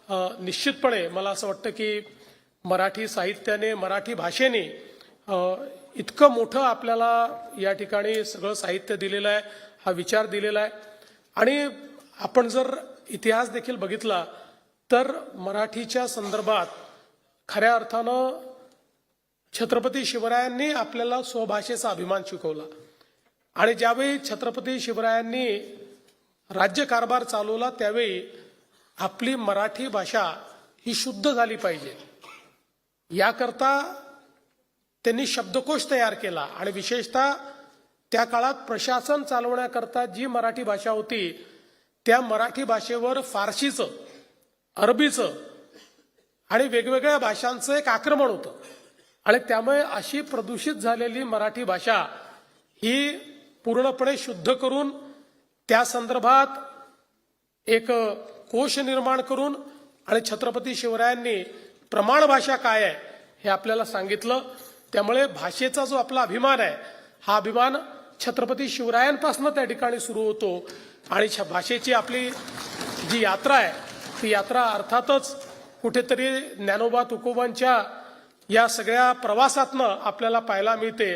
निश्चितपणे मला असं वाटतं की मराठी साहित्याने, मराठी भाषेने इतकं मोठं आपल्याला या ठिकाणी सगळं साहित्य दिलेलं आहे, हा विचार दिलेला आहे। आणि आपण जर इतिहास देखील बघितला तर मराठीच्या संदर्भात खऱ्या अर्थानं छत्रपती शिवरायांनी आपल्याला स्वभाषेचा अभिमान शिकवला। आणि ज्यावेळी छत्रपती शिवरायांनी राज्यकारभार चालवला त्यावेळी आपली मराठी भाषा ही शुद्ध झाली पाहिजे याकरता त्यांनी शब्दकोश तयार केला। आणि विशेषतः त्या काळात प्रशासन चालवण्याकरता जी मराठी भाषा होती त्या मराठी भाषेवर फारसीचं, अरबीचं आणि वेगवेगळ्या भाषांचं एक आक्रमण होतं। आणि त्यामुळे अशी प्रदूषित झालेली मराठी भाषा ही पूर्णपणे शुद्ध करून त्या संदर्भात एक कोश निर्माण करून आणि छत्रपती शिवरायांनी प्रमाण भाषा काय आहे हे आपल्याला सांगितलं। त्यामुळे भाषेचा जो आपला अभिमान आहे हा अभिमान छत्रपती शिवरायांपासून त्या ठिकाणी सुरू होतो। आणि भाषेची आपली जी यात्रा आहे ती यात्रा अर्थातच कुठेतरी ज्ञानोबा तुकोबांच्या या सगळ्या प्रवासातनं आपल्याला पाहायला मिळते।